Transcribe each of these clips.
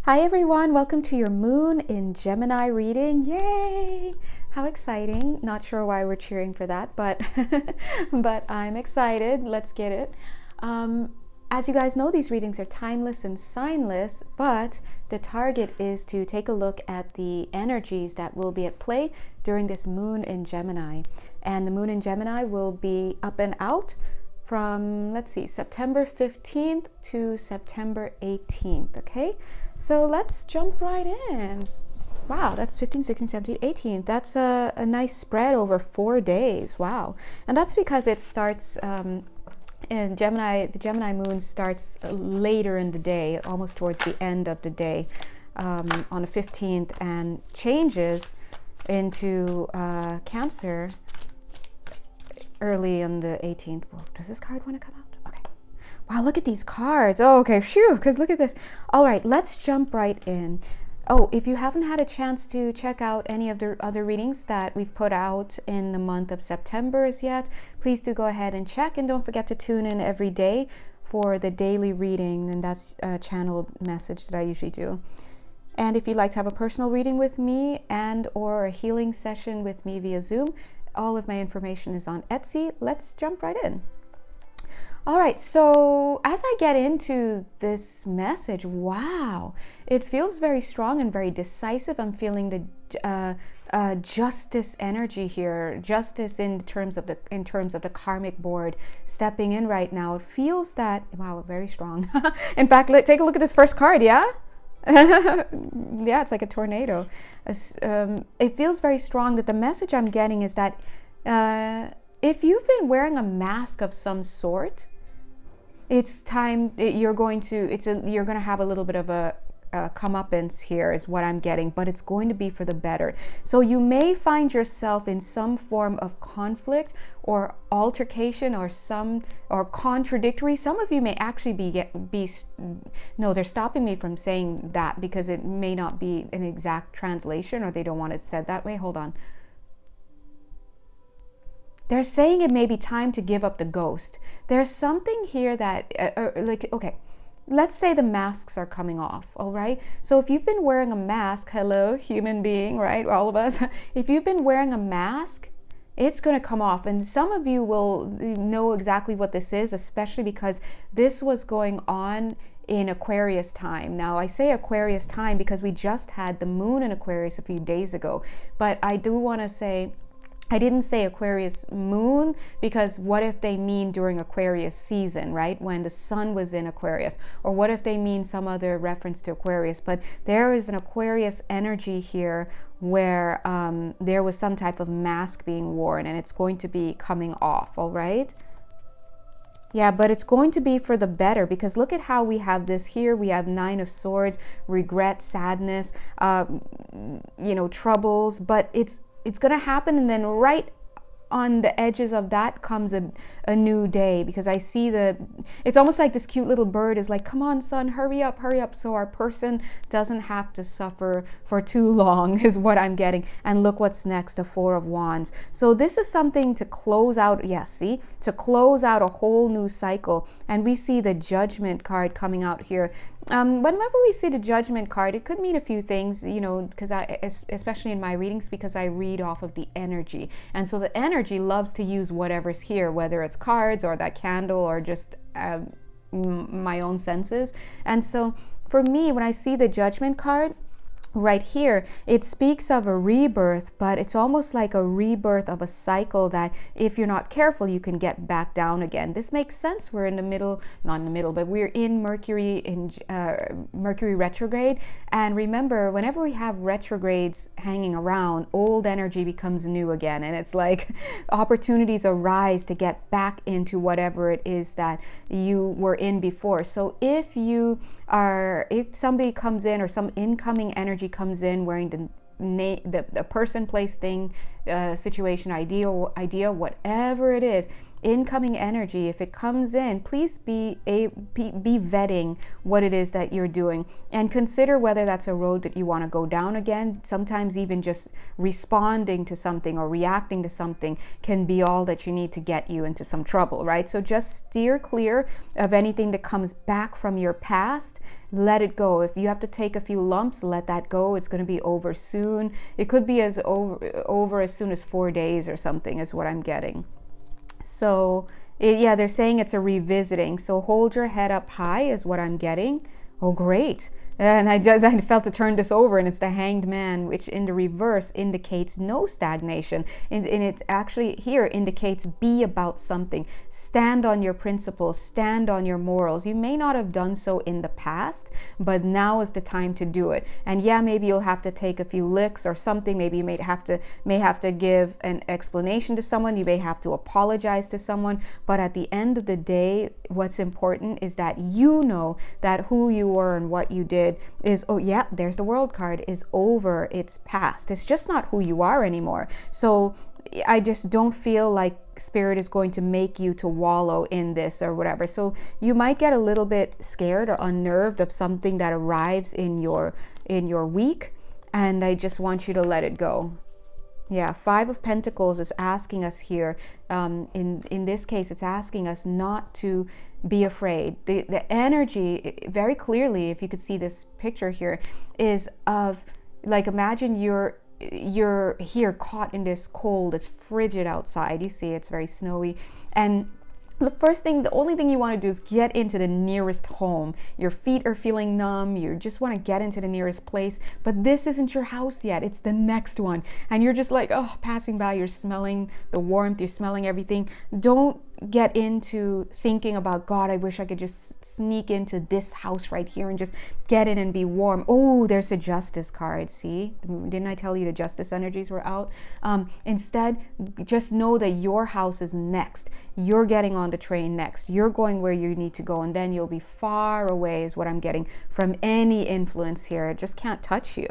Hi everyone, welcome to your moon in Gemini reading. Yay! How exciting. Not sure why we're cheering for that, but but I'm excited. Let's get it. As you guys know, these readings are timeless and signless, but the target is to take a look at the energies that will be at play during this moon in Gemini. And the moon in Gemini will be up and out from, let's see, September 15th to September 18th, okay? So let's jump right in. Wow, that's 15, 16, 17, 18. That's a nice spread over 4 days. Wow. And that's because it starts in Gemini, the Gemini moon starts later in the day, almost towards the end of the day on the 15th, and changes into Cancer early on the 18th. Well, does this card want to come out? Okay. Wow, look at these cards. Oh, okay, phew, because look at this. All right, let's jump right in. Oh, if you haven't had a chance to check out any of the other readings that we've put out in the month of September as yet, please do go ahead and check, and don't forget to tune in every day for the daily reading, and that's a channeled message that I usually do. And if you'd like to have a personal reading with me and or a healing session with me via Zoom, all of my information is on Etsy. Let's jump right in. All right, so as I get into this message, wow, it feels very strong and very decisive. I'm feeling the justice energy here, justice in terms of the karmic board stepping in right now. It feels that, wow, very strong. In fact, take a look at this first card, yeah? Yeah, it's like a tornado. It feels very strong that the message I'm getting is that if you've been wearing a mask of some sort, it's time. You're going to have a little bit of a comeuppance here is what I'm getting, but it's going to be for the better. So you may find yourself in some form of conflict or altercation or contradictory. Some of you may actually no, they're stopping me from saying that because it may not be an exact translation, or they don't want it said that way. Hold on. They're saying it may be time to give up the ghost. There's something here that okay, let's say the masks are coming off, all right? So if you've been wearing a mask, hello, human being, right? All of us. If you've been wearing a mask, it's going to come off. And some of you will know exactly what this is, especially because this was going on in Aquarius time. Now, I say Aquarius time because we just had the moon in Aquarius a few days ago. But I do want to say, I didn't say Aquarius moon because what if they mean during Aquarius season, right? When the sun was in Aquarius, or what if they mean some other reference to Aquarius? But there is an Aquarius energy here where there was some type of mask being worn, and it's going to be coming off, all right? Yeah, but it's going to be for the better, because look at how we have this here. We have Nine of Swords, regret, sadness, troubles, but it's going to happen, and then right on the edges of that comes a new day, because I see it's almost like this cute little bird is like, come on, son, hurry up, so our person doesn't have to suffer for too long, is what I'm getting. And look what's next, the Four of Wands. So this is something to close out, to close out a whole new cycle. And we see the Judgment card coming out here. Whenever we see the Judgment card, it could mean a few things, because especially in my readings, because I read off of the energy. And so the energy loves to use whatever's here, whether it's cards or that candle or just my own senses. And so for me, when I see the Judgment card right here, it speaks of a rebirth, but it's almost like a rebirth of a cycle that if you're not careful, you can get back down again. This makes sense. We're in the middle, not in the middle, but we're in Mercury retrograde. And remember, whenever we have retrogrades hanging around, old energy becomes new again. And it's like opportunities arise to get back into whatever it is that you were in before. So if somebody comes in, or some incoming energy comes in wearing the person, place, thing, situation, idea, whatever it is, incoming energy, if it comes in, please be vetting what it is that you're doing, and consider whether that's a road that you want to go down again. Sometimes even just responding to something or reacting to something can be all that you need to get you into some trouble, right? So just steer clear of anything that comes back from your past. Let it go. If you have to take a few lumps, let that go. It's going to be over soon. It could be as over as soon as 4 days or something is what I'm getting. So yeah, they're saying it's a revisiting. So hold your head up high is what I'm getting. Oh, great. And I felt to turn this over, and it's the Hanged Man, which in the reverse indicates no stagnation. And it actually here indicates be about something. Stand on your principles, stand on your morals. You may not have done so in the past, but now is the time to do it. And yeah, maybe you'll have to take a few licks or something. Maybe you may have to give an explanation to someone. You may have to apologize to someone. But at the end of the day, what's important is that you know that who you were and what you did is, oh yeah, there's the World card, is over, it's past. It's just not who you are anymore. So I just don't feel like Spirit is going to make you to wallow in this or whatever. So you might get a little bit scared or unnerved of something that arrives in your week, and I just want you to let it go. Yeah, 5 of Pentacles is asking us here, in this case, it's asking us not to be afraid. The energy, very clearly, if you could see this picture here, is of, like, imagine you're here caught in this cold, it's frigid outside. You see it's very snowy, and the only thing you want to do is get into the nearest home. Your feet are feeling numb. You just want to get into the nearest place. But this isn't your house yet. It's the next one. And you're just like, oh, passing by, you're smelling the warmth, you're smelling everything. Don't get into thinking about, God, I wish I could just sneak into this house right here and just get in and be warm. Oh, there's a Justice card. See, didn't I tell you the Justice energies were out? Instead, just know that your house is next. You're getting on the train next. You're going where you need to go, and then you'll be far away is what I'm getting from any influence here. It just can't touch you.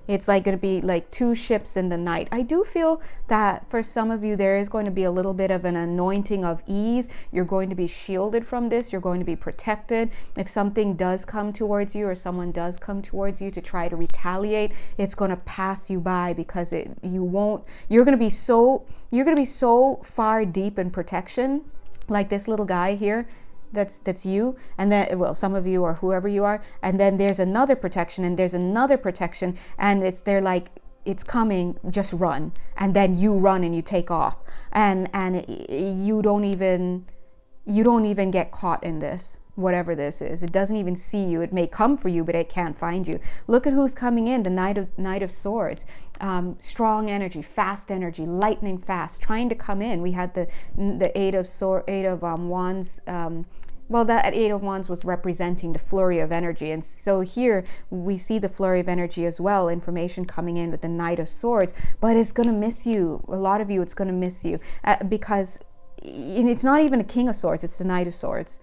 It's like going to be like 2 ships in the night. I do feel that for some of you, there is going to be a little bit of an anointing of ease. You're going to be shielded from this. You're going to be protected. If something does come towards you, or someone does come towards you to try to retaliate, it's going to pass you by, because you're going to be so far deep in protection, like this little guy here. That's you, and then, well, some of you or whoever you are, and then there's another protection, and there's another protection, and they're like, it's coming, just run. And then you run and you take off, and you don't even get caught in this, whatever this is. It doesn't even see you. It may come for you, but it can't find you. Look at who's coming in. The Knight of Swords. Strong energy, fast energy, lightning fast, trying to come in. We had the Eight of Wands. Well, that 8 of Wands was representing the flurry of energy. And so here we see the flurry of energy as well, information coming in with the Knight of Swords, but it's going to miss you. A lot of you, it's going to miss you because it's not even a King of Swords, it's the Knight of Swords.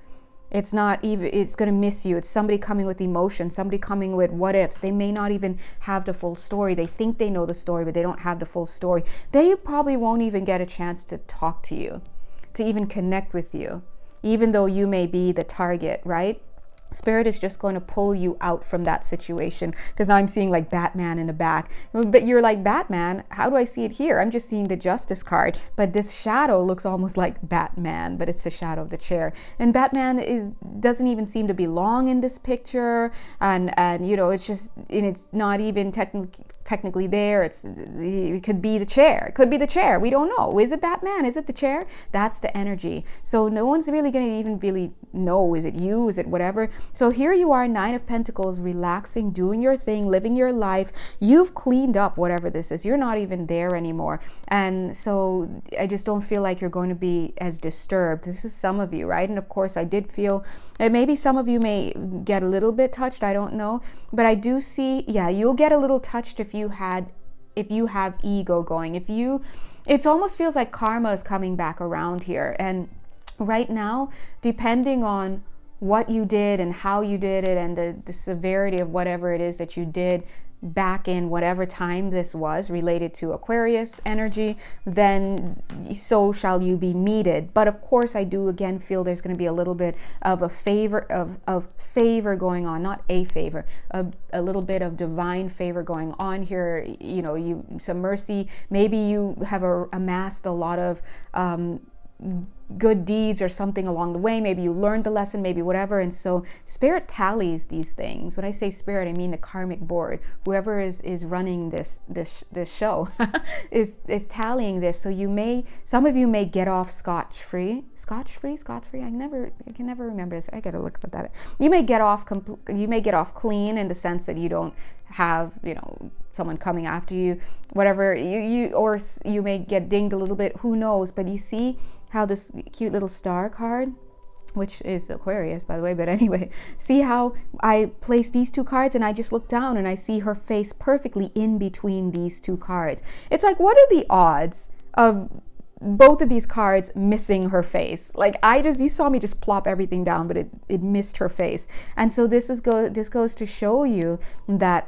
It's not even, it's going to miss you. It's somebody coming with emotion, somebody coming with what ifs. They may not even have the full story. They think they know the story, but they don't have the full story. They probably won't even get a chance to talk to you, to even connect with you, even though you may be the target, right? Spirit is just going to pull you out from that situation, because now I'm seeing like Batman in the back. But you're like, Batman, how do I see it here? I'm just seeing the Justice card, but this shadow looks almost like Batman, but it's the shadow of the chair. And Batman doesn't even seem to belong in this picture, and you know, it's just, and it's not even technically there. It could be the chair. It could be the chair. We don't know. Is it Batman? Is it the chair? That's the energy. So no one's really going to even really know. Is it you? Is it whatever? So here you are, 9 of Pentacles, relaxing, doing your thing, living your life. You've cleaned up whatever this is. You're not even there anymore. And so I just don't feel like you're going to be as disturbed. This is some of you, right? And of course, I did feel that maybe some of you may get a little bit touched. I don't know. But I do see, yeah, you'll get a little touched if you have ego going. It almost feels like karma is coming back around here. And right now, depending on what you did and how you did it and the severity of whatever it is that you did, back in whatever time this was related to Aquarius energy, then so shall you be meted. But of course, I do again feel there's going to be a little bit of a favor of favor going on, not a favor, a little bit of divine favor going on here. You know, some mercy. Maybe you have amassed a lot of good deeds or something along the way. Maybe you learned the lesson, maybe whatever. And so Spirit tallies these things. When I say Spirit, I mean the karmic board. Whoever is running this show is tallying this. So some of you may get off scotch-free. Scotch-free? I can never remember this. I gotta look at that. You may get off clean in the sense that you don't have, someone coming after you, whatever, or you may get dinged a little bit, who knows. But you see how this cute little star card, which is Aquarius, by the way, but anyway, see how I place these two cards and I just look down and I see her face perfectly in between these two cards. It's like, what are the odds of both of these cards missing her face? Like, you saw me just plop everything down, but it missed her face. And so this goes to show you that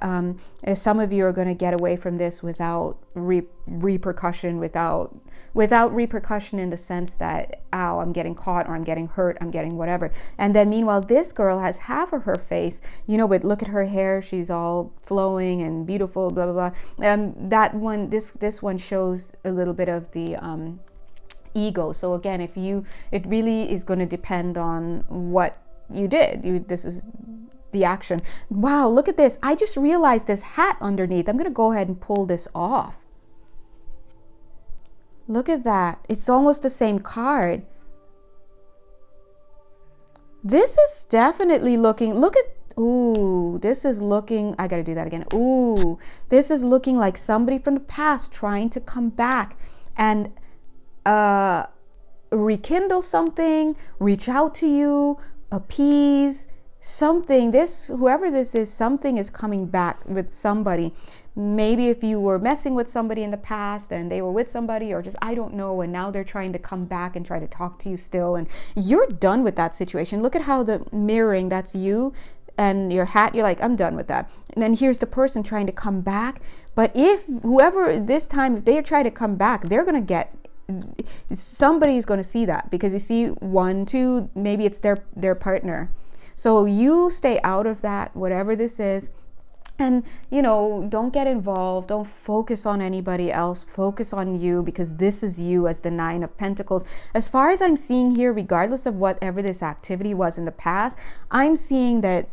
some of you are going to get away from this without repercussion, without repercussion in the sense that, ow, I'm getting caught, or I'm getting hurt, I'm getting whatever. And then meanwhile, this girl has half of her face, but look at her hair, she's all flowing and beautiful, blah, blah, blah. That one, this one shows a little bit of the ego. So again, it really is going to depend on what you did. This is the action. Wow, look at this. I just realized this hat underneath. I'm going to go ahead and pull this off. Look at that. It's almost the same card. This is definitely looking, this is looking, I got to do that again. Ooh, this is looking like somebody from the past trying to come back and rekindle something, reach out to you, appease something. Whoever this is, something is coming back with somebody. Maybe if you were messing with somebody in the past and they were with somebody, or just, I don't know, and now they're trying to come back and try to talk to you still, and you're done with that situation. Look at how the mirroring, that's you and your hat, you're like, I'm done with that. And then here's the person trying to come back. But if they try to come back, they're going to get, somebody's going to see that, because you see 1, 2, maybe it's their partner. So you stay out of that, whatever this is. And, don't get involved. Don't focus on anybody else. Focus on you, because this is you as the 9 of Pentacles. As far as I'm seeing here, regardless of whatever this activity was in the past, I'm seeing that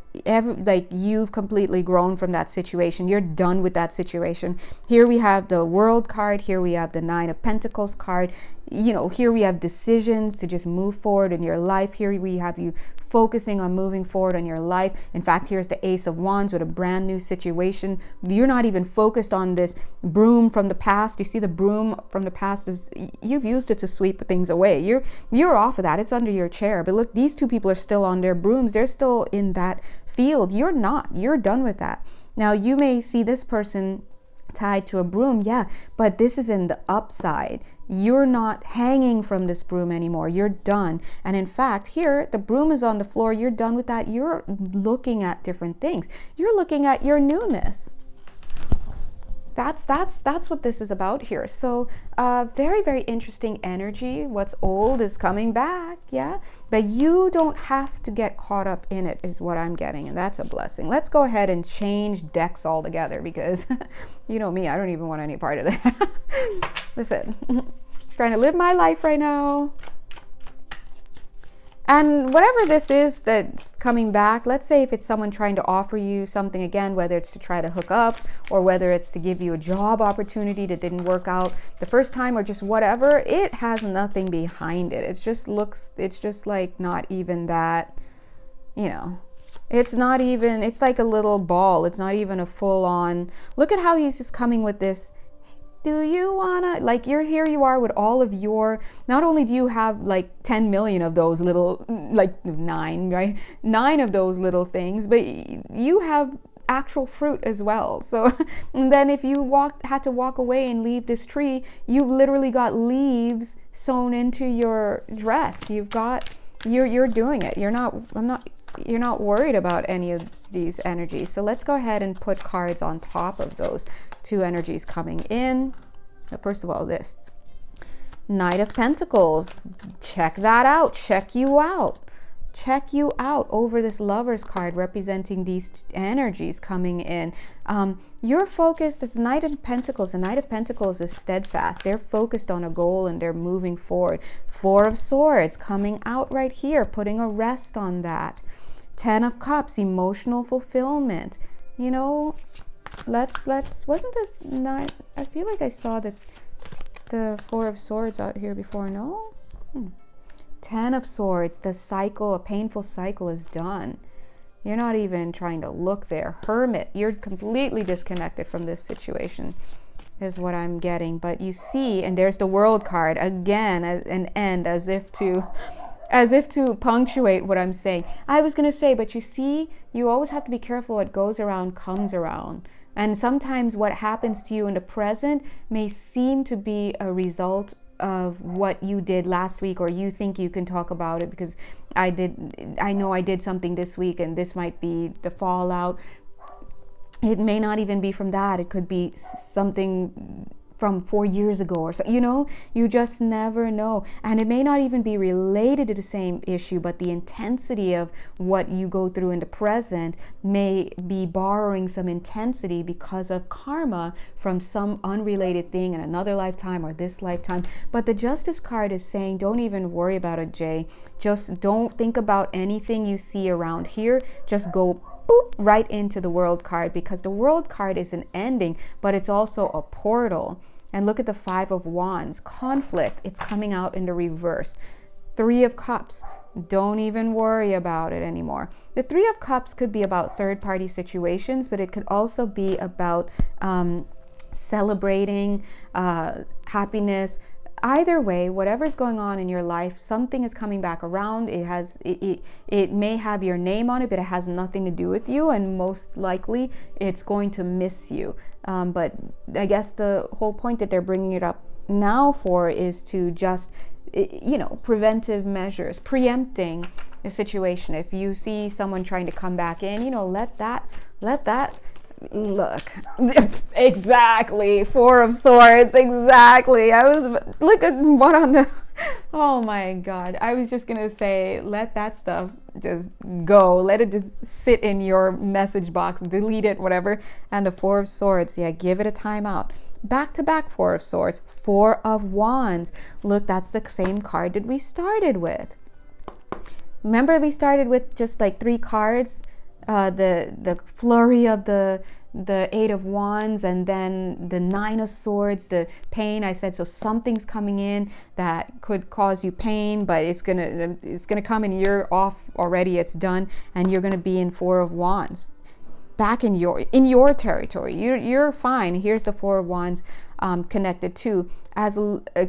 you've completely grown from that situation. You're done with that situation. Here we have the World card. Here we have the 9 of Pentacles card. Here we have decisions to just move forward in your life. Here we have you focusing on moving forward in your life. In fact, here's the Ace of Wands with a brand new situation. You're not even focused on this broom from the past. You see the broom from the past you've used it to sweep things away. You're off of that. It's under your chair. But look, these two people are still on their brooms. They're still in that field. You're not. You're done with that. Now, you may see this person tied to a broom, yeah, but this is in the upside. You're not hanging from this broom anymore. You're done. And in fact, here, the broom is on the floor. You're done with that. You're looking at different things. You're looking at your newness. That's what this is about here. So very, very interesting energy. What's old is coming back, yeah? But you don't have to get caught up in it, is what I'm getting, and that's a blessing. Let's go ahead and change decks altogether, because you know me, I don't even want any part of that. Listen, trying to live my life right now. And whatever this is that's coming back, let's say if it's someone trying to offer you something again, whether it's to try to hook up, or whether it's to give you a job opportunity that didn't work out the first time, or just whatever, it has nothing behind it. It's just like not even that, it's not even, it's like a little ball. It's not even a full on, look at how he's just coming with this. Do you wanna, like, here you are with all of your, not only do you have like 10 million of those little, like 9, right? 9 of those little things, but you have actual fruit as well. So and then if you had to walk away and leave this tree, you've literally got leaves sewn into your dress. You're doing it. I'm not you're not worried about any of these energies. So let's go ahead and put cards on top of those two energies coming in. So first of all, this Knight of Pentacles, check that out, check you out over this Lovers card representing these energies coming in. You're focused as Knight of Pentacles. The Knight of Pentacles is steadfast. They're focused on a goal and they're moving forward. Four of Swords coming out right here, putting a rest on that. 10 of Cups, emotional fulfillment. You know, let's wasn't the nine? I feel like I saw the Four of Swords out here before. No. 10 of Swords, the cycle, a painful cycle is done. You're not even trying to look there. Hermit, you're completely disconnected from this situation is what I'm getting. But you see, and there's the World card again, an end, as if to punctuate what I'm saying. I was going to say, but you see, you always have to be careful. What goes around comes around. And sometimes what happens to you in the present may seem to be a result of what you did last week, or you think you can talk about it because I know I did something this week and this might be the fallout. It may not even be from that. It could be something from 4 years ago or so, you know, you just never know. And it may not even be related to the same issue, but the intensity of what you go through in the present may be borrowing some intensity because of karma from some unrelated thing in another lifetime or this lifetime. But the Justice card is saying, don't even worry about it, Jay. Just don't think about anything you see around here. Just go boop, right into the World card, because the World card is an ending, but it's also a portal. And look at the Five of Wands, conflict, it's coming out in the reverse. Three of Cups, don't even worry about it anymore. The Three of Cups could be about third-party situations, but it could also be about celebrating happiness. Either way, whatever's going on in your life, something is coming back around. It may have your name on it, but it has nothing to do with you, and most likely it's going to miss you. But I guess the whole point that they're bringing it up now for is to just, you know, preventive measures, preempting a situation. If you see someone trying to come back in, you know, let that look. Exactly. Four of Swords. Exactly. Look at what on the, oh my God. I was just gonna say, let that stuff just go. Let it just sit in your message box, delete it, whatever. And the Four of Swords, yeah, give it a timeout. Back to back Four of Swords, Four of Wands. Look, that's the same card that we started with. Remember, we started with just like 3 cards. The flurry of the Eight of Wands, and then the Nine of Swords, the pain. I said, so something's coming in that could cause you pain, but it's gonna come and you're off already. It's done, and you're gonna be in Four of Wands, back in your territory. You're fine. Here's the Four of Wands connected to as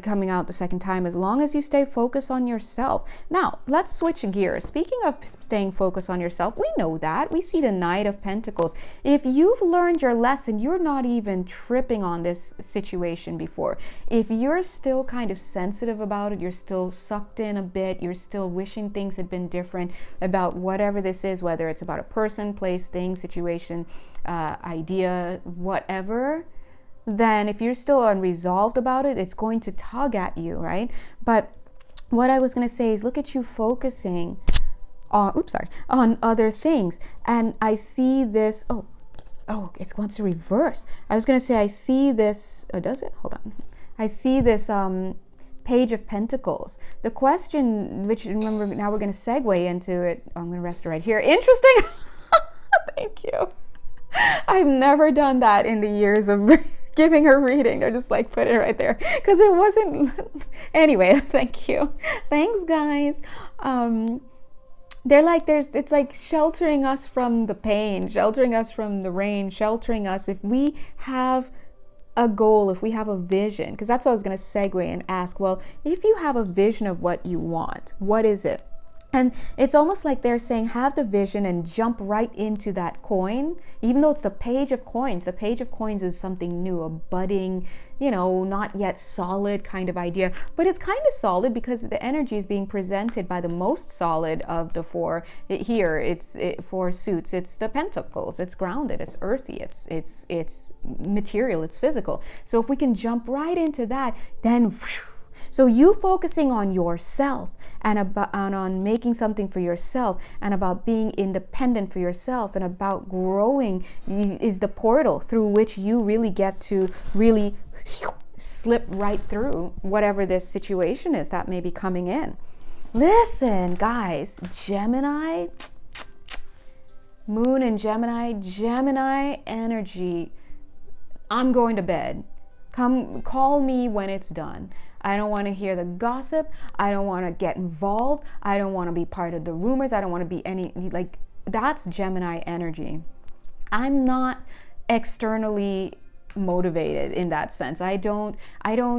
coming out the second time, as long as you stay focused on yourself. Now let's switch gears. Speaking of staying focused on yourself, we know that we see the Knight of Pentacles. If you've learned your lesson, you're not even tripping on this situation before. If you're still kind of sensitive about it, you're still sucked in a bit, you're still wishing things had been different about whatever this is, whether it's about a person, place, thing, situation, idea, whatever, then if you're still unresolved about it, it's going to tug at you, right? But what I was going to say is, look at you focusing on other things. And I see this, it wants to reverse. I was going to say, I see this, does it? Hold on. I see this Page of Pentacles. The question, which, remember, now we're going to segue into it. I'm going to rest it right here. Interesting. Thank you. I've never done that in the years of giving her reading. They're just like, put it right there, because it wasn't. Anyway, thank you. Thanks, guys. They're like, it's like sheltering us from the pain, sheltering us from the rain, sheltering us. If we have a goal, if we have a vision, because that's what I was going to segue and ask. Well, if you have a vision of what you want, what is it? And it's almost like they're saying, have the vision and jump right into that coin, even though it's the page of coins. The page of coins is something new, a budding, not yet solid kind of idea, but it's kind of solid because the energy is being presented by the most solid of the four. Four suits. It's the pentacles. It's grounded. It's earthy. It's material. It's physical. So if we can jump right into that, then whew. So you focusing on yourself and on making something for yourself and about being independent for yourself and about growing is the portal through which you really get to really slip right through whatever this situation is that may be coming in. Listen, guys, Gemini, Moon in Gemini energy. I'm going to bed. Call me when it's done. I don't want to hear the gossip. I don't want to get involved. I don't want to be part of the rumors. I don't want to be that's Gemini energy. I'm not externally motivated in that sense. I don't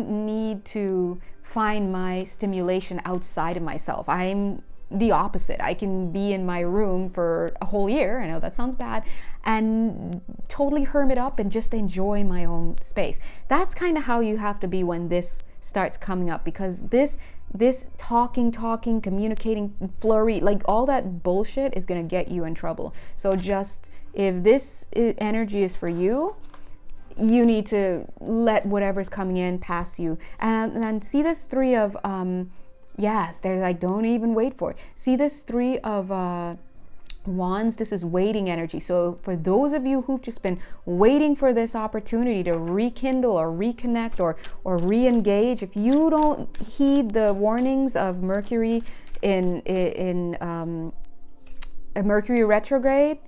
need to find my stimulation outside of myself. I'm the opposite. I can be in my room for a whole year, I know that sounds bad, and totally hermit up and just enjoy my own space. That's kind of how you have to be when this starts coming up, because this talking, communicating, flurry, like all that bullshit is going to get you in trouble. So just, if this energy is for you, you need to let whatever's coming in pass you. And see this three of yes, they're like, don't even wait for it. See this three of wands, this is waiting energy. So for those of you who've just been waiting for this opportunity to rekindle or reconnect or re-engage, if you don't heed the warnings of Mercury in a Mercury retrograde,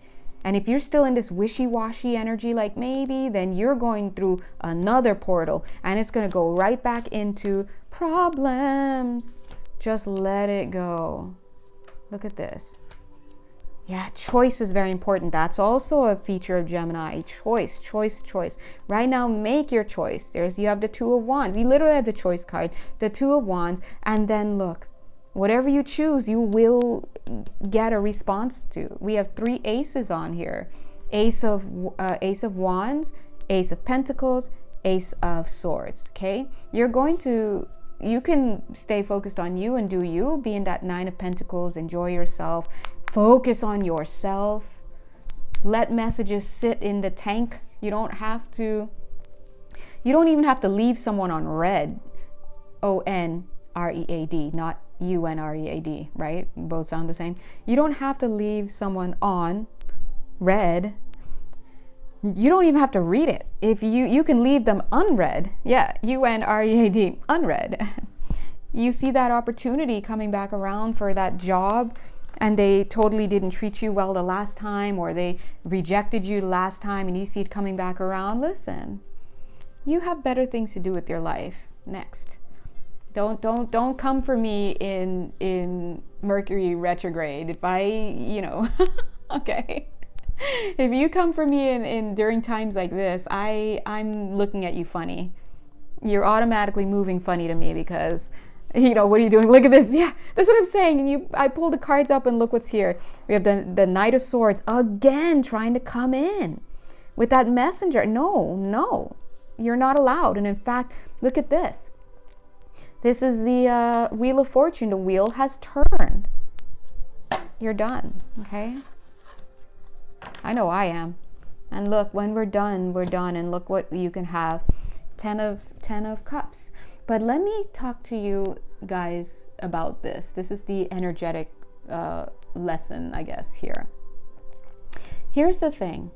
and if you're still in this wishy-washy energy, like maybe, then you're going through another portal and it's going to go right back into problems. Just let it go. Look at this. Yeah, choice is very important. That's also a feature of Gemini. Choice. Right now, make your choice. You have the Two of Wands. You literally have the choice card, the Two of Wands, and then look, whatever you choose, you will get a response to. We have three aces on here. Ace of Wands, Ace of Pentacles, Ace of Swords, okay? You can stay focused on you and do you, be in that Nine of Pentacles, enjoy yourself, focus on yourself, let messages sit in the tank. You don't even have to leave someone on red, ONREAD, not UNREAD, right? Both sound the same. You don't have to leave someone on red. You don't even have to read it. If you can leave them unread. Yeah, UNREAD, unread. You see that opportunity coming back around for that job and they totally didn't treat you well the last time, or they rejected you the last time, and you see it coming back around. Listen, you have better things to do with your life. Next. Don't come for me in Mercury retrograde. If okay. If you come for me in during times like this, I'm looking at you funny. You're automatically moving funny to me because, what are you doing? Look at this. Yeah, that's what I'm saying. And I pulled the cards up and look what's here. We have the Knight of Swords again trying to come in with that messenger. No, you're not allowed. And in fact, look at this. This is the Wheel of Fortune. The wheel has turned. You're done, okay? I know I am. And look, when we're done, and look what you can have. 10 of Cups. But let me talk to you guys about this. This is the energetic lesson, I guess, here. Here's the thing.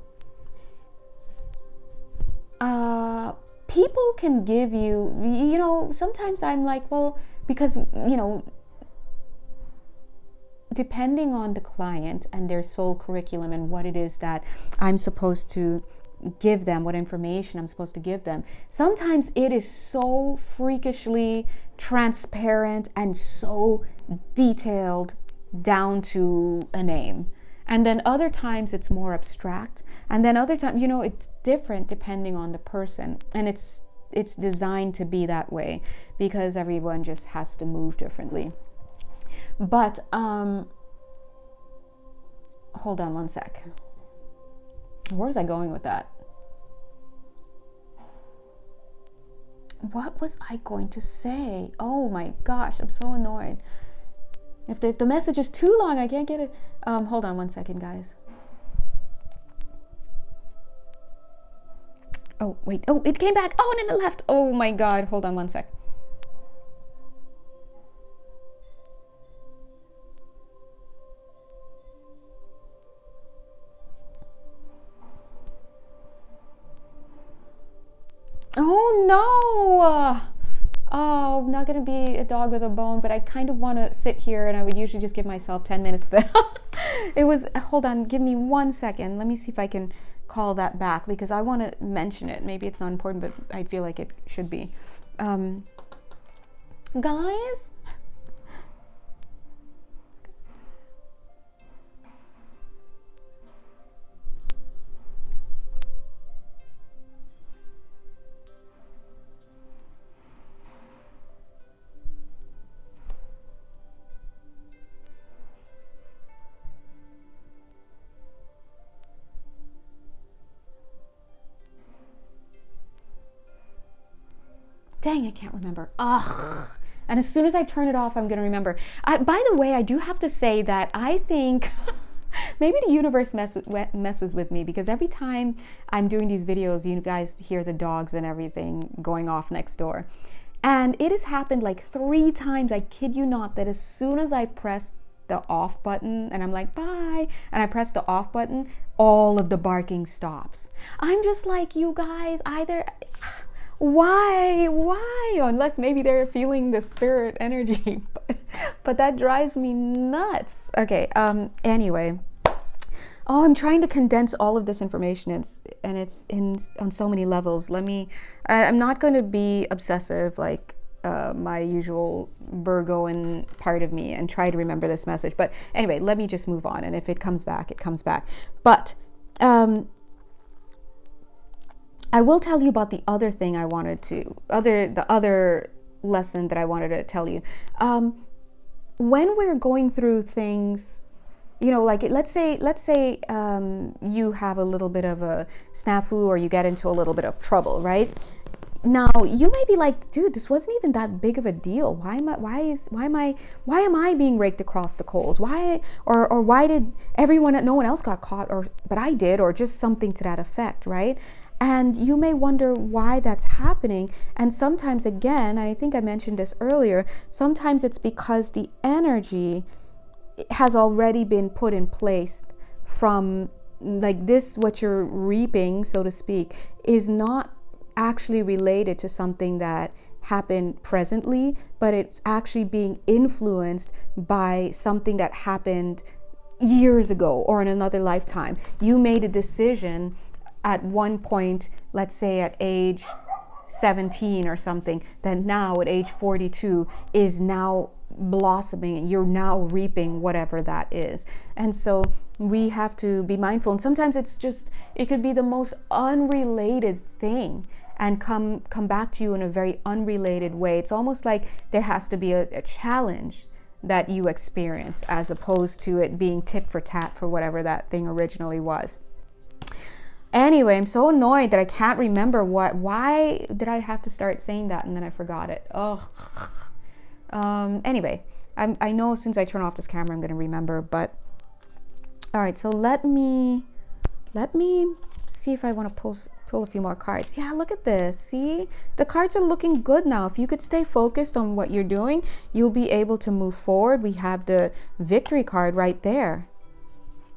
People can give you, sometimes I'm like, well, because, depending on the client and their soul curriculum and what it is that I'm supposed to give them, what information I'm supposed to give them, sometimes it is so freakishly transparent and so detailed down to a name. And then other times it's more abstract. And then other times, it's different depending on the person. And it's designed to be that way because everyone just has to move differently. But hold on one sec. Where was I going with that? What was I going to say? Oh my gosh, I'm so annoyed. If the message is too long, I can't get it. Hold on one second, guys. Oh, wait. Oh, it came back. Oh, and then it left. Oh my God. Hold on one sec. Oh no. Oh, I'm not going to be a dog with a bone, but I kind of want to sit here, and I would usually just give myself 10 minutes. It was, hold on, give me 1 second. Let me see if I can call that back, because I want to mention it. Maybe it's not important, but I feel like it should be. Guys? Dang, I can't remember. Ugh. And as soon as I turn it off, I'm going to remember. By the way, I do have to say that I think maybe the universe messes with me, because every time I'm doing these videos, you guys hear the dogs and everything going off next door. And it has happened like 3 times, I kid you not, that as soon as I press the off button and I'm like, bye, and I press the off button, all of the barking stops. I'm just like, you guys, either... Why? Unless maybe they're feeling the spirit energy, but that drives me nuts. Okay, anyway. Oh, I'm trying to condense all of this information, and it's on so many levels. I'm not going to be obsessive like my usual Virgoan part of me and try to remember this message. But anyway, let me just move on, and if it comes back, it comes back. But I will tell you about the other thing I wanted to, the other lesson that I wanted to tell you. When we're going through things, you know, like let's say you have a little bit of a snafu, or you get into a little bit of trouble, right? Now you may be like, dude, this wasn't even that big of a deal. Why am I being raked across the coals? Why did no one else got caught, but I did, or just something to that effect, right? And you may wonder why that's happening. And sometimes, again, I think I mentioned this earlier, sometimes it's because the energy has already been put in place from, like, this, what you're reaping, so to speak, is not actually related to something that happened presently, but it's actually being influenced by something that happened years ago or in another lifetime. You made a decision at one point, let's say at age 17 or something, that now at age 42 is now blossoming, and you're now reaping whatever that is. And so we have to be mindful. And sometimes it could be the most unrelated thing and come back to you in a very unrelated way. It's almost like there has to be a challenge that you experience, as opposed to it being tit for tat for whatever that thing originally was. Anyway, I'm so annoyed that I can't remember why did I have to start saying that and then I forgot it. Oh. Anyway, I know as soon as I turn off this camera, I'm going to remember, but all right, so let me see if I want to pull a few more cards. Yeah, look at this. See, the cards are looking good now. If you could stay focused on what you're doing, you'll be able to move forward. We have the victory card right there.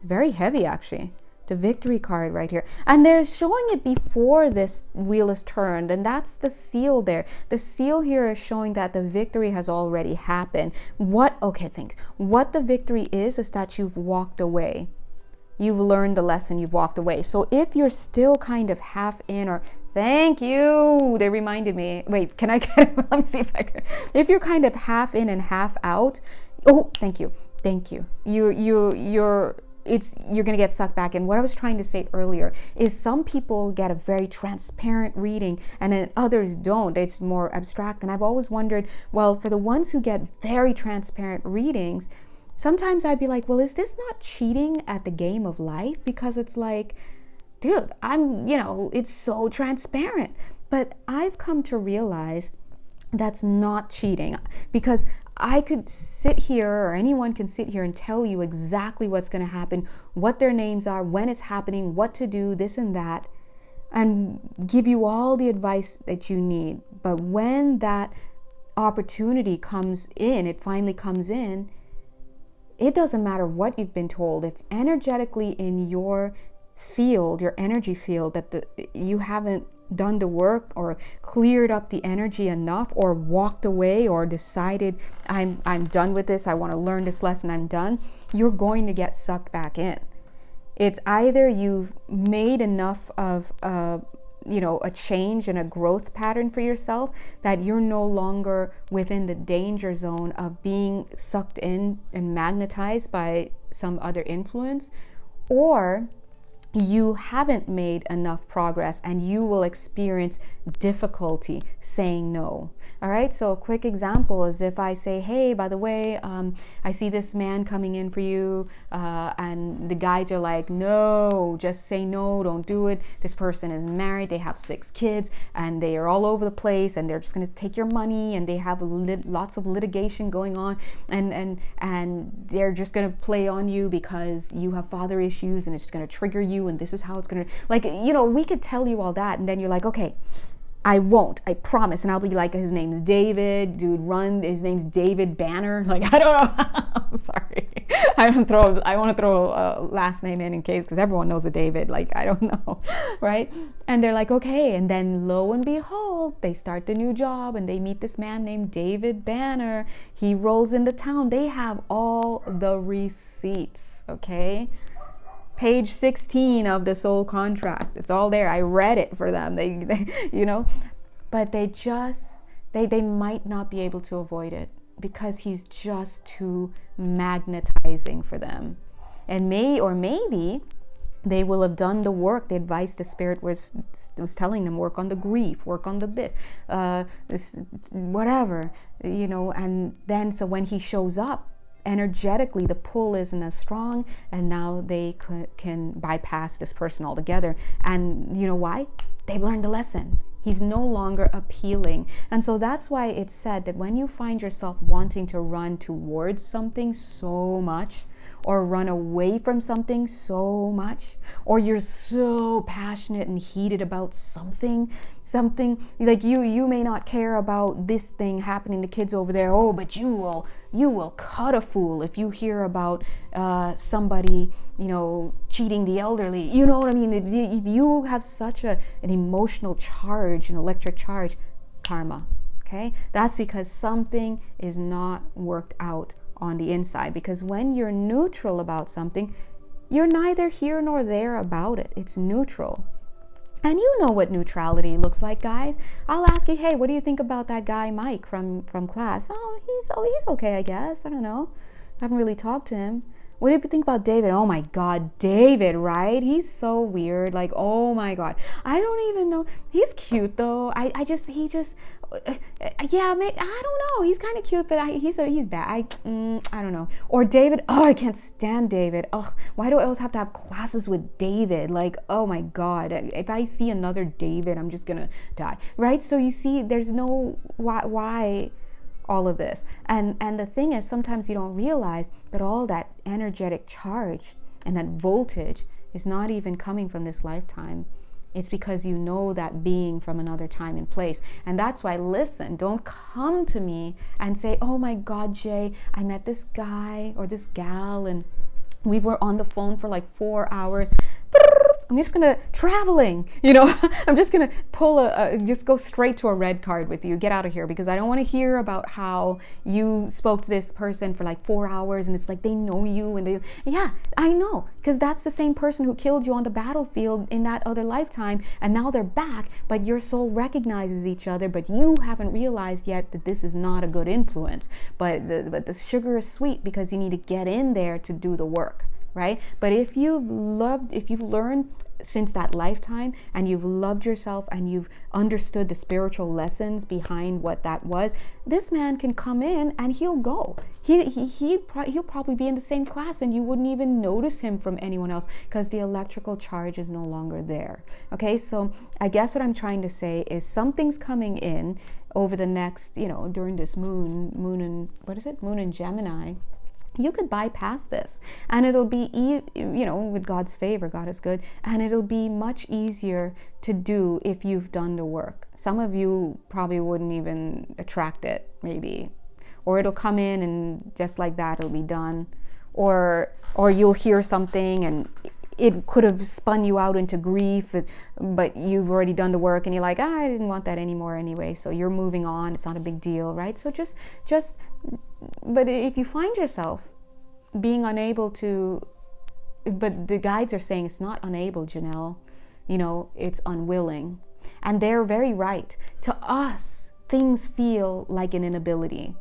Very heavy, actually. The victory card right here, and they're showing it before this wheel is turned, and that's the seal there. The seal here is showing that the victory has already happened. What the victory is that you've walked away. You've learned the lesson, you've walked away. So if you're still kind of half in, or thank you, they reminded me. Wait, can I get it? Let me see if I can. If you're kind of half in and half out, oh, thank you. You're you're going to get sucked back in. What I was trying to say earlier is some people get a very transparent reading and then others don't. It's more abstract. And I've always wondered, well, for the ones who get very transparent readings, sometimes I'd be like, well, is this not cheating at the game of life? Because it's like, dude, it's so transparent. But I've come to realize that's not cheating, because I could sit here, or anyone can sit here and tell you exactly what's going to happen, what their names are, when it's happening, what to do, this and that, and give you all the advice that you need. But when that opportunity comes in, it finally comes in, it doesn't matter what you've been told. If energetically in your field, your energy field, that you haven't done the work or cleared up the energy enough, or walked away, or decided I'm done with this, I want to learn this lesson, I'm done, you're going to get sucked back in. It's either you've made enough of a change and a growth pattern for yourself that you're no longer within the danger zone of being sucked in and magnetized by some other influence, or you haven't made enough progress and you will experience difficulty saying no. All right, so a quick example is if I say, hey, by the way, I see this man coming in for you, and the guides are like, no, just say no, don't do it. This person is married, they have 6 kids, and they are all over the place, and they're just going to take your money, and they have lots of litigation going on, and they're just going to play on you because you have father issues, and it's going to trigger you, and this is how it's going to, we could tell you all that, and then you're like, okay, I won't, I promise. And I'll be like, his name's David, dude, his name's David Banner. Like, I don't know. I'm sorry. I want to throw a last name in case, because everyone knows a David. Like, I don't know. Right? And they're like, okay. And then lo and behold, they start the new job and they meet this man named David Banner. He rolls into town. They have all the receipts. Okay. Page 16 of the soul contract. It's all there. I read it for them. They but they might not be able to avoid it because he's just too magnetizing for them. And maybe they will have done the work, the advice the spirit was telling them, work on the grief, work on this, whatever, and then so when he shows up, energetically the pull isn't as strong, and now they can bypass this person altogether. And you know why? They've learned a lesson. He's no longer appealing. And so that's why it's said that when you find yourself wanting to run towards something so much, or run away from something so much, or you're so passionate and heated about something like you may not care about this thing happening to kids over there, but you will cut a fool if you hear about somebody cheating the elderly. You know what I mean? If you have such an emotional charge, an electric charge, karma. Okay, that's because something is not worked out on the inside. Because when you're neutral about something, you're neither here nor there about it. It's neutral. And you know what neutrality looks like, guys. I'll ask you, hey, what do you think about that guy Mike from class? He's okay, I guess. I don't know. I haven't really talked to him. What do you think about David? Oh my God, David, right? He's so weird. Like, oh my God. I don't even know. He's cute though. Maybe, I don't know. He's kind of cute, but he's bad. I don't know. Or David. Oh, I can't stand David. Oh, why do I always have to have classes with David? Like, oh my God. If I see another David, I'm just gonna die. Right? So you see, there's no why all of this. And the thing is, sometimes you don't realize that all that energetic charge and that voltage is not even coming from this lifetime. It's because you know that being from another time and place. And that's why, listen, don't come to me and say, oh my God, Jay, I met this guy or this gal and we were on the phone for like 4 hours. I'm just gonna traveling, I'm just gonna just go straight to a red card with you. Get out of here, because I don't want to hear about how you spoke to this person for like 4 hours and it's like they know you and I know, because that's the same person who killed you on the battlefield in that other lifetime, and now they're back, but your soul recognizes each other, but you haven't realized yet that this is not a good influence. But the sugar is sweet because you need to get in there to do the work. right? But if you've learned since that lifetime and you've loved yourself and you've understood the spiritual lessons behind what that was, this man can come in and he'll go. He'll probably be in the same class and you wouldn't even notice him from anyone else because the electrical charge is no longer there. Okay, so I guess what I'm trying to say is something's coming in over the next, during this moon in Gemini. You could bypass this and it'll be, with God's favor, God is good, and it'll be much easier to do if you've done the work. Some of you probably wouldn't even attract it, maybe, or it'll come in and just like that, it'll be done, or you'll hear something and it could have spun you out into grief, but you've already done the work and you're like, I didn't want that anymore anyway, so you're moving on. It's not a big deal, right? So but if you find yourself being unable to, but the guides are saying it's not unable, Jonelle, it's unwilling. And they're very right. To us, things feel like an inability.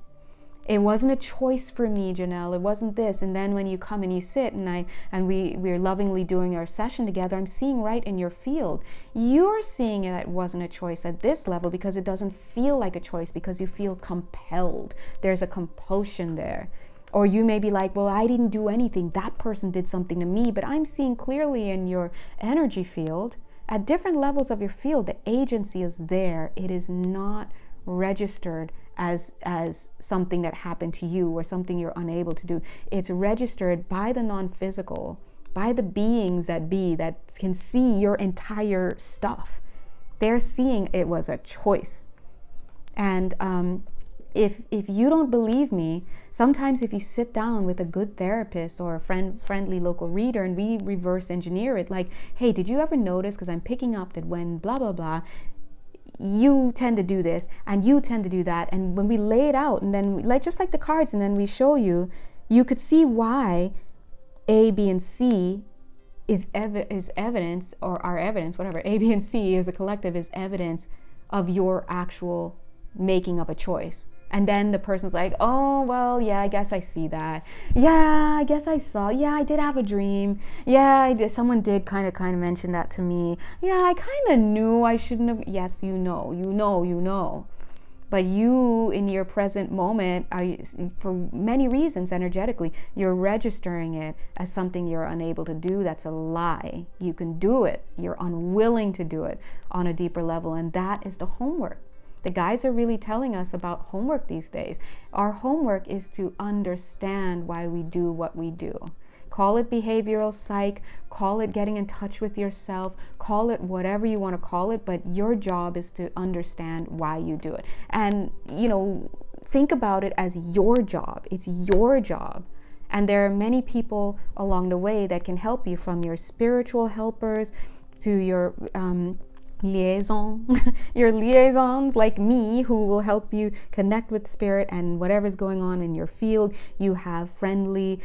It wasn't a choice for me, Jonelle. It wasn't this. And then when you come and you sit and we're lovingly doing our session together, I'm seeing right in your field. You're seeing it wasn't a choice at this level because it doesn't feel like a choice because you feel compelled. There's a compulsion there. Or you may be like, well, I didn't do anything. That person did something to me. But I'm seeing clearly in your energy field, at different levels of your field, the agency is there. It is not registered as something that happened to you or something you're unable to do. It's registered by the non-physical, by the beings that be, that can see your entire stuff. They're seeing it was a choice. And if you don't believe me, sometimes if you sit down with a good therapist or a friendly local reader and we reverse engineer it, like, hey, did you ever notice, because I'm picking up that when blah, blah, blah, you tend to do this and you tend to do that. And when we lay it out and then just like the cards, and then we show you, you could see why A, B, and C is evidence, or our evidence, whatever, A, B, and C as a collective is evidence of your actual making of a choice. And then the person's like, oh, well, yeah, I guess I see that. Yeah, I guess I saw. Yeah, I did have a dream. Yeah, I did. Someone did kind of mention that to me. Yeah, I kind of knew I shouldn't have. Yes, you know. But you, in your present moment, for many reasons, energetically, you're registering it as something you're unable to do. That's a lie. You can do it. You're unwilling to do it on a deeper level. And that is the homework. The guys are really telling us about homework these days. Our homework is to understand why we do what we do. Call it behavioral psych, call it getting in touch with yourself, call it whatever you want to call it, but your job is to understand why you do it. And, think about it as your job. It's your job. And there are many people along the way that can help you, from your spiritual helpers to your your liaisons like me, who will help you connect with spirit and whatever's going on in your field. You have friendly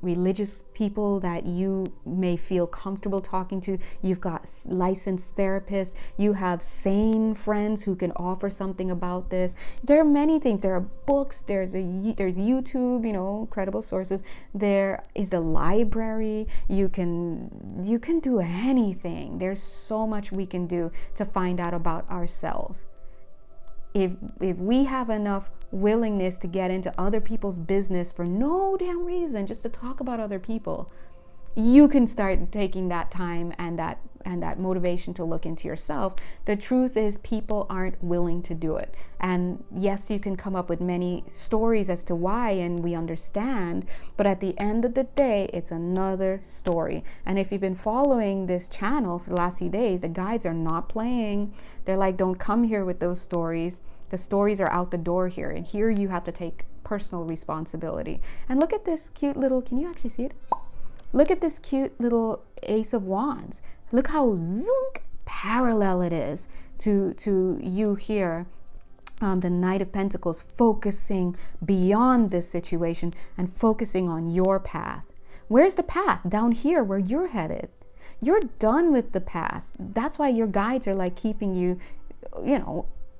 religious people that you may feel comfortable talking to. You've got licensed therapists. You have sane friends who can offer something about this. There are many things. There are books. There's YouTube, credible sources. There is the library. You can do anything. There's so much we can do to find out about ourselves. If we have enough willingness to get into other people's business for no damn reason, just to talk about other people, you can start taking that time and that motivation to look into yourself. The truth is, people aren't willing to do it. And yes, you can come up with many stories as to why, and we understand, but at the end of the day, it's another story. And if you've been following this channel for the last few days, the guides are not playing. They're like, don't come here with those stories. The stories are out the door here, and here you have to take personal responsibility. And look at this cute little, can you actually see it? Look at this cute little Ace of Wands. Look how zoink parallel it is to you here. The Knight of Pentacles, focusing beyond this situation and focusing on your path. Where's the path? Down here where you're headed. You're done with the past. That's why your guides are like keeping you,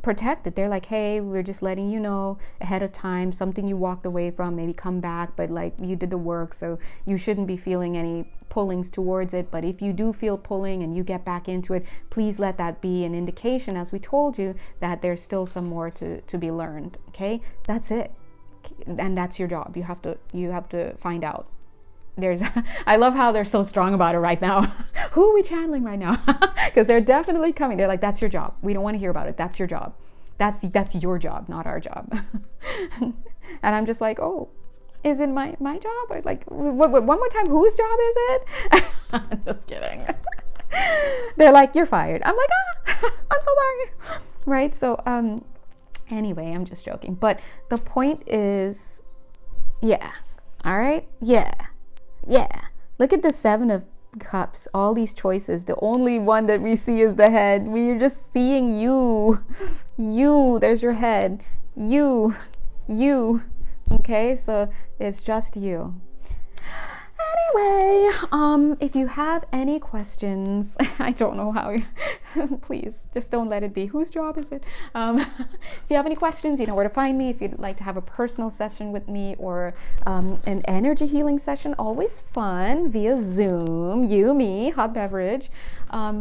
protected. They're like, hey, we're just letting you know ahead of time, something you walked away from, maybe come back, but like you did the work, so you shouldn't be feeling any pullings towards it. But if you do feel pulling and you get back into it, please let that be an indication, as we told you, that there's still some more to be learned. Okay, that's it. And that's your job. You have to find out. I love how they're so strong about it right now. Who are we channeling right now? Because they're definitely coming. They're like, that's your job. We don't want to hear about it. That's your job. That's your job, not our job. And I'm just like, oh, is it my job? Or like, one more time, whose job is it? I'm just kidding. They're like, you're fired. I'm like, I'm so sorry. Right? So, anyway, I'm just joking. But the point is, yeah. All right? Yeah. Look at the 7 of Cups, all these choices. The only one that we see is the head. We're just seeing you. There's your head. You. Okay, so it's just you. Anyway, if you have any questions, I don't know how, please just don't let it be. Whose job is it? If you have any questions, you know where to find me. If you'd like to have a personal session with me or an energy healing session, always fun via Zoom, you, me, hot beverage.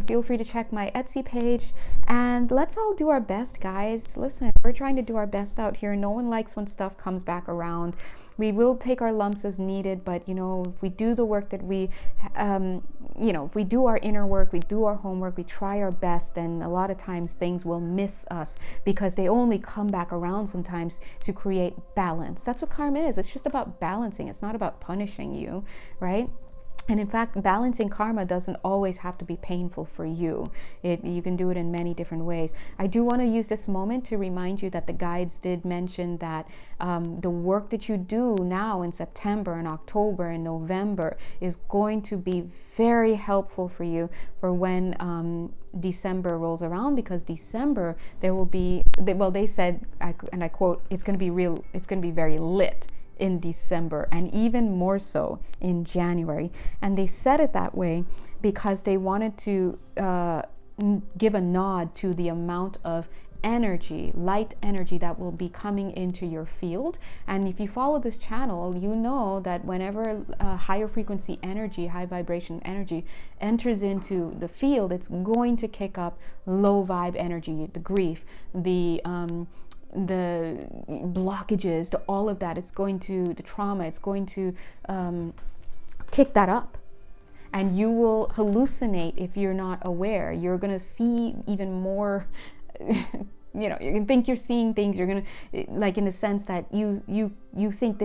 Feel free to check my Etsy page, and let's all do our best, guys. Listen, we're trying to do our best out here. No one likes when stuff comes back around. We will take our lumps as needed, but you know, if we do the work that we, if we do our inner work, we do our homework, we try our best, then a lot of times things will miss us because they only come back around sometimes to create balance. That's what karma is. It's just about balancing. It's not about punishing you, right? And in fact, balancing karma doesn't always have to be painful for you. You can do it in many different ways. I do want to use this moment to remind you that the guides did mention that the work that you do now in September and October and November is going to be very helpful for you for when December rolls around, because December there will be, they said, and I quote, it's going to be very lit in December, and even more so in January. And they said it that way because they wanted to give a nod to the amount of energy, light energy, that will be coming into your field. And if you follow this channel, you know that whenever higher frequency energy, high vibration energy enters into the field, it's going to kick up low vibe energy, the grief, the blockages, all of that. It's going to, the trauma, it's going to kick that up. And you will hallucinate if you're not aware. You're going to see even more, you can think you're seeing things. You're going to, like, in the sense that you think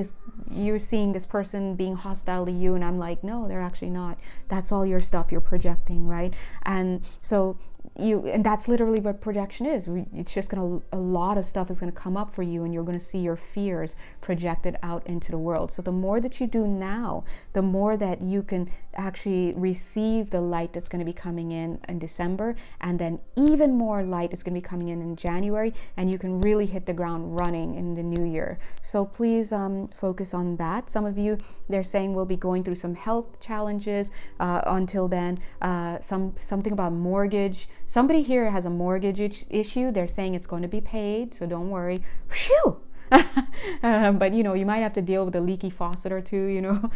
you're seeing this person being hostile to you, and I'm like, no, they're actually not. That's all your stuff you're projecting, right? And so and that's literally what projection is. It's just a lot of stuff is gonna come up for you, and you're gonna see your fears projected out into the world. So the more that you do now, the more that you can actually receive the light that's gonna be coming in December, and then even more light is gonna be coming in January, and you can really hit the ground running in the new year. So please focus on that. Some of you, they're saying, will be going through some health challenges until then. Something about mortgage. Somebody here has a mortgage issue. They're saying it's going to be paid, so don't worry. Phew! But you might have to deal with a leaky faucet or two,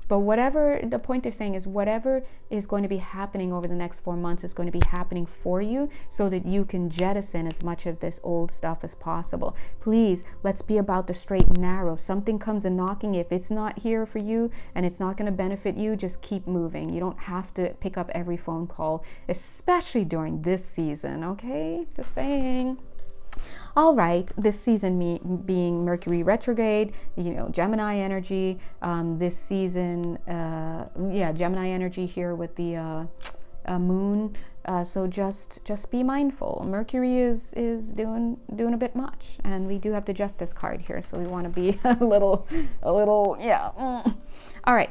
but whatever, the point they're saying is whatever is going to be happening over the next 4 months is going to be happening for you, so that you can jettison as much of this old stuff as possible. Please, let's be about the straight and narrow. If something comes a knocking, if it's not here for you and it's not going to benefit you, just keep moving. You don't have to pick up every phone call, especially during this season, okay? Just saying. All right, this season being Mercury retrograde, Gemini energy, this season, Gemini energy here with the moon. So just be mindful. Mercury is doing a bit much, and we do have the Justice card here, so we want to be a little, All right.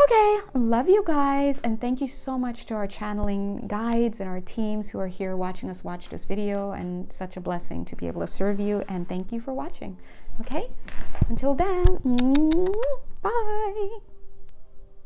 Okay, love you guys, and thank you so much to our channeling guides and our teams who are here watching us watch this video, and such a blessing to be able to serve you, and thank you for watching. Okay, until then, bye.